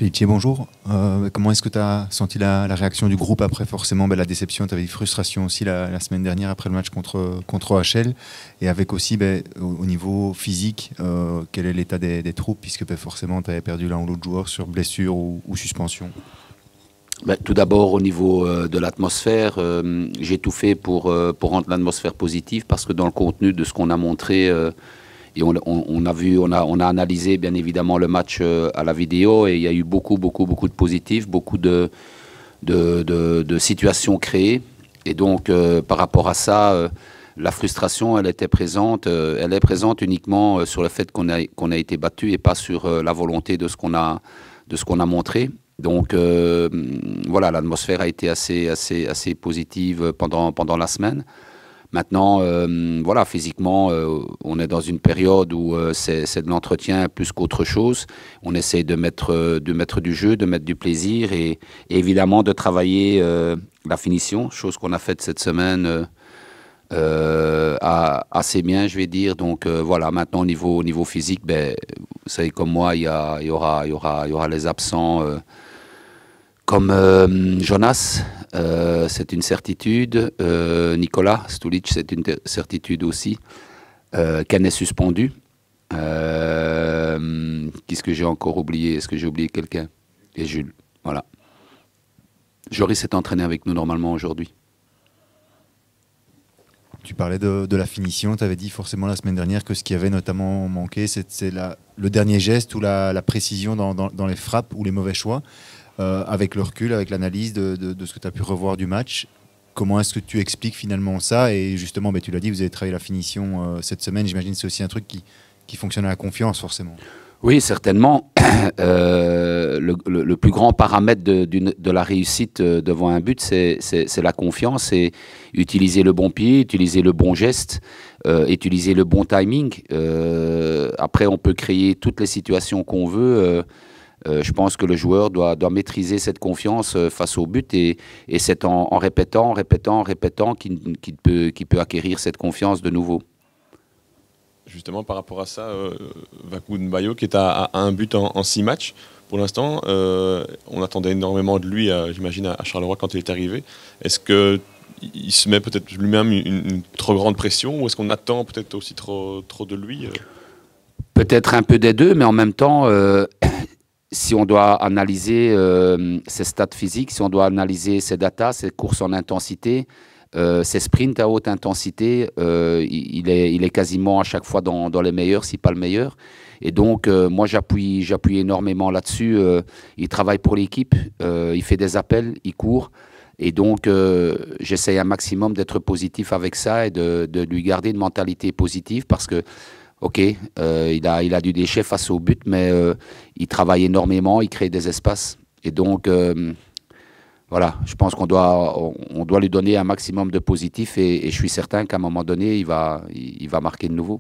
Felice, bonjour. Comment est-ce que tu as senti la réaction du groupe après forcément la déception? Tu avais une frustration aussi la semaine dernière après le match contre OHL. Et avec aussi au niveau physique, quel est l'état des troupes puisque forcément tu avais perdu l'un ou l'autre joueur sur blessure ou suspension? Tout d'abord, au niveau de l'atmosphère, j'ai tout fait pour rendre l'atmosphère positive parce que dans le contenu de ce qu'on a montré, et on a analysé bien évidemment le match à la vidéo et il y a eu beaucoup de positifs, beaucoup de situations créées. Et donc, par rapport à ça, la frustration, elle était présente. Elle est présente uniquement sur le fait qu'on a été battu et pas sur la volonté de ce qu'on a montré. Donc voilà, l'atmosphère a été assez positive pendant la semaine. Maintenant, voilà, physiquement, on est dans une période où c'est de l'entretien plus qu'autre chose. On essaie de mettre du jeu, de mettre du plaisir et évidemment de travailler la finition, chose qu'on a faite cette semaine assez bien, je vais dire. Donc voilà, maintenant au niveau physique, vous savez comme moi, il y aura les absents. Comme Jonas, c'est une certitude. Nicolas Stulic, c'est une certitude aussi. Ken est suspendu. Qu'est-ce que j'ai encore oublié? Est-ce que j'ai oublié quelqu'un? Et Jules, voilà. Joris s'est entraîné avec nous normalement aujourd'hui. Tu parlais de la finition, tu avais dit forcément la semaine dernière que ce qui avait notamment manqué, c'est le dernier geste ou la précision dans les frappes ou les mauvais choix. Avec le recul, avec l'analyse de ce que tu as pu revoir du match, comment est-ce que tu expliques finalement ça? Et justement, tu l'as dit, vous avez travaillé la finition cette semaine, j'imagine que c'est aussi un truc qui fonctionne à la confiance forcément. Oui, certainement. Le plus grand paramètre de la réussite devant un but, c'est la confiance et utiliser le bon pied, utiliser le bon geste, utiliser le bon timing. Après, on peut créer toutes les situations qu'on veut. Je pense que le joueur doit maîtriser cette confiance face au but et c'est en répétant qu'il peut acquérir cette confiance de nouveau. Justement, par rapport à ça, Vakou Mbayo qui est à un but en 6 matchs. Pour l'instant, on attendait énormément de lui, j'imagine, à Charleroi quand il est arrivé. Est-ce qu'il se met peut-être lui-même une trop grande pression ou est-ce qu'on attend peut-être aussi trop de lui Peut-être un peu des deux, mais en même temps... si on doit analyser ses stats physiques, si on doit analyser ses datas, ses courses en intensité, ses sprints à haute intensité, il est quasiment à chaque fois dans les meilleurs, si pas le meilleur. Et donc, moi, j'appuie énormément là-dessus. Il travaille pour l'équipe, il fait des appels, il court. Et donc, j'essaye un maximum d'être positif avec ça et de lui garder une mentalité positive parce que ok, il a du déchet face au but, mais il travaille énormément, il crée des espaces. Et donc, voilà, je pense qu'on doit lui donner un maximum de positif et je suis certain qu'à un moment donné, il va marquer de nouveau.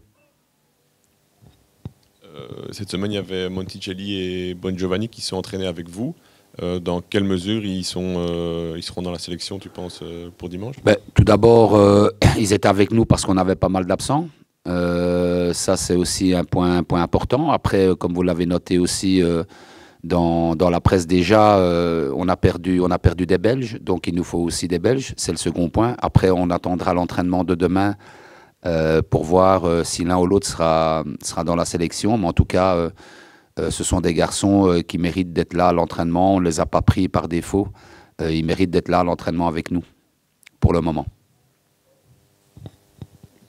Cette semaine, il y avait Monticelli et Bon Giovanni qui sont entraînés avec vous. Dans quelle mesure ils seront dans la sélection, tu penses, pour dimanche? Tout d'abord, ils étaient avec nous parce qu'on avait pas mal d'absents. Ça c'est aussi un point important. Après, comme vous l'avez noté aussi dans la presse déjà, on a perdu des Belges, donc il nous faut aussi des Belges, c'est le second point. Après, on attendra l'entraînement de demain pour voir si l'un ou l'autre sera dans la sélection, mais en tout cas ce sont des garçons qui méritent d'être là à l'entraînement. On ne les a pas pris par défaut, ils méritent d'être là à l'entraînement avec nous pour le moment.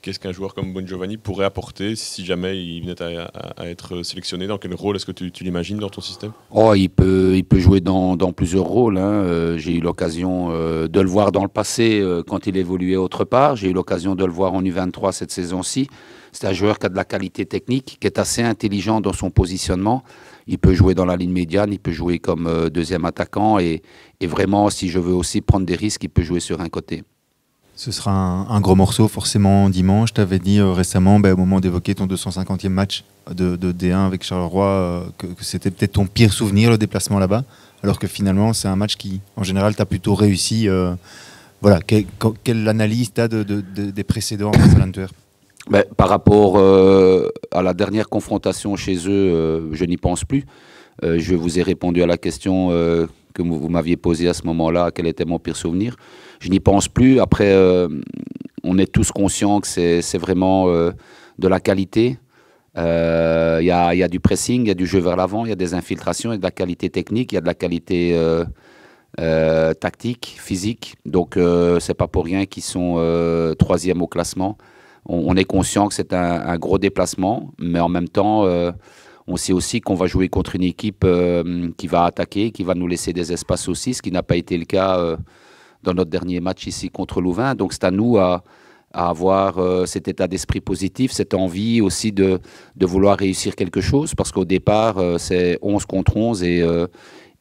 Qu'est-ce qu'un joueur comme Bon Giovanni pourrait apporter si jamais il venait à être sélectionné? Dans quel rôle est-ce que tu l'imagines dans ton système? Il peut jouer dans plusieurs rôles. Hein. J'ai eu l'occasion de le voir dans le passé quand il évoluait autre part. J'ai eu l'occasion de le voir en U23 cette saison-ci. C'est un joueur qui a de la qualité technique, qui est assez intelligent dans son positionnement. Il peut jouer dans la ligne médiane, il peut jouer comme deuxième attaquant et vraiment, si je veux aussi prendre des risques, il peut jouer sur un côté. Ce sera un gros morceau forcément dimanche. Tu avais dit récemment, au moment d'évoquer ton 250e match de D1 avec Charleroi, que c'était peut-être ton pire souvenir, le déplacement là-bas, alors que finalement c'est un match qui, en général, t'as plutôt réussi. Voilà, quelle analyse tu as des précédents face à l'Antwerp? Par rapport à la dernière confrontation chez eux, je n'y pense plus. Je vous ai répondu à la question que vous m'aviez posée à ce moment-là, quel était mon pire souvenir. Je n'y pense plus. Après, on est tous conscients que c'est vraiment de la qualité. Il y a du pressing, il y a du jeu vers l'avant, il y a des infiltrations, il y a de la qualité technique, il y a de la qualité tactique, physique. Donc, c'est pas pour rien qu'ils sont 3e au classement. On est conscient que c'est un gros déplacement, mais en même temps, on sait aussi qu'on va jouer contre une équipe qui va attaquer, qui va nous laisser des espaces aussi, ce qui n'a pas été le cas dans notre dernier match ici contre Louvain. Donc, c'est à nous à avoir cet état d'esprit positif, cette envie aussi de vouloir réussir quelque chose, parce qu'au départ, c'est 11 contre 11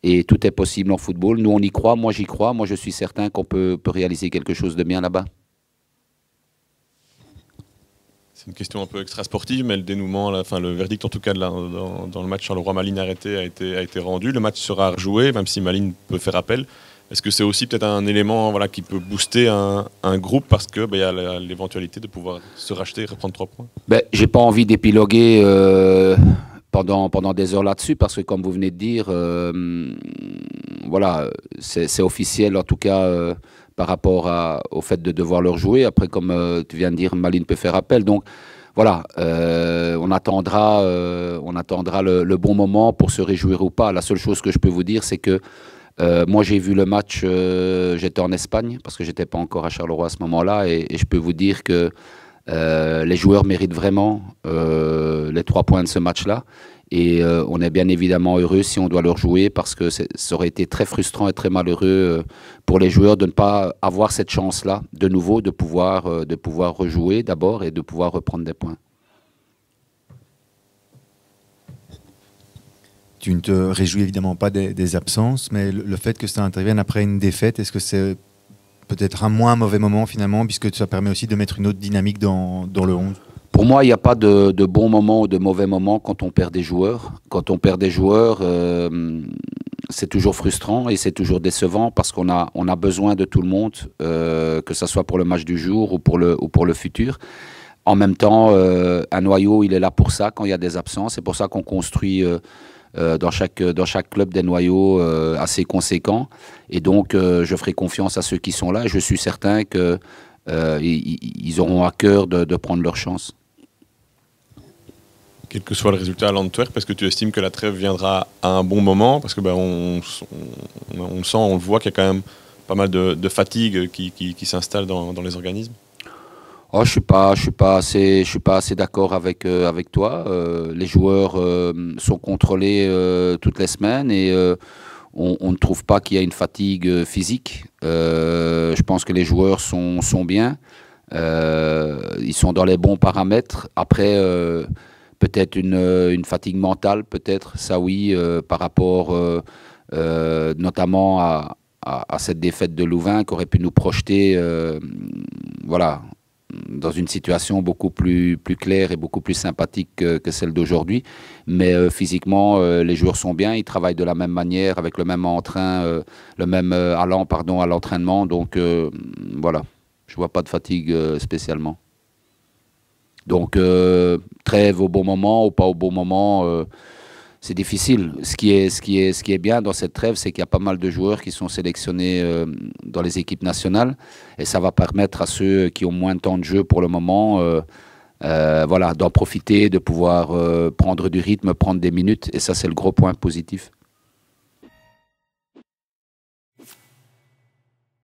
et tout est possible en football. Nous, on y croit, moi j'y crois, moi je suis certain qu'on peut réaliser quelque chose de bien là-bas. C'est une question un peu extra-sportive, mais le dénouement, le verdict en tout cas dans le match Charleroi-Malines arrêté a été rendu. Le match sera rejoué, même si Malines peut faire appel. Est-ce que c'est aussi peut-être un élément qui peut booster un groupe parce qu'il y a l'éventualité de pouvoir se racheter et reprendre 3 points? J'ai pas envie d'épiloguer pendant des heures là-dessus parce que comme vous venez de dire, voilà, c'est officiel en tout cas par rapport au fait de devoir leur jouer. Après, comme tu viens de dire, Malines peut faire appel. Donc voilà, on attendra le bon moment pour se réjouir ou pas. La seule chose que je peux vous dire, c'est que moi, j'ai vu le match, j'étais en Espagne, parce que je n'étais pas encore à Charleroi à ce moment-là, et je peux vous dire que les joueurs méritent vraiment les 3 points de ce match-là. Et on est bien évidemment heureux si on doit leur jouer, parce que ça aurait été très frustrant et très malheureux pour les joueurs de ne pas avoir cette chance-là, de nouveau, de pouvoir rejouer d'abord et de pouvoir reprendre des points. Tu ne te réjouis évidemment pas des absences, mais le fait que ça intervienne après une défaite, est-ce que c'est peut-être un moins mauvais moment finalement, puisque ça permet aussi de mettre une autre dynamique dans le 11? Pour moi, il n'y a pas de bon moment ou de mauvais moment quand on perd des joueurs. Quand on perd des joueurs, c'est toujours frustrant et c'est toujours décevant parce qu'on a besoin de tout le monde, que ce soit pour le match du jour ou pour le futur. En même temps, un noyau, il est là pour ça quand il y a des absences. C'est pour ça qu'on construit dans chaque club des noyaux assez conséquents. Et donc, je ferai confiance à ceux qui sont là. Et je suis certain qu'ils auront à cœur de prendre leur chance. Quel que soit le résultat à l'Antwerp, est-ce que tu estimes que la trêve viendra à un bon moment? Parce que on le sent, on le voit qu'il y a quand même pas mal de fatigue qui s'installe dans les organismes. Oh, je suis pas assez d'accord avec toi. Les joueurs sont contrôlés toutes les semaines et on ne trouve pas qu'il y a une fatigue physique. Je pense que les joueurs sont bien. Ils sont dans les bons paramètres. Après, peut-être une fatigue mentale, peut-être, ça oui, par rapport notamment à cette défaite de Louvain qui aurait pu nous projeter, voilà, dans une situation beaucoup plus claire et beaucoup plus sympathique que celle d'aujourd'hui. Mais physiquement, les joueurs sont bien, ils travaillent de la même manière, avec le même entrain, le même allant à l'entraînement. Donc voilà, je ne vois pas de fatigue spécialement. Donc trêve au bon moment ou pas au bon moment, c'est difficile. Ce qui est bien dans cette trêve, c'est qu'il y a pas mal de joueurs qui sont sélectionnés dans les équipes nationales. Et ça va permettre à ceux qui ont moins de temps de jeu pour le moment voilà, d'en profiter, de pouvoir prendre du rythme, prendre des minutes. Et ça, c'est le gros point positif.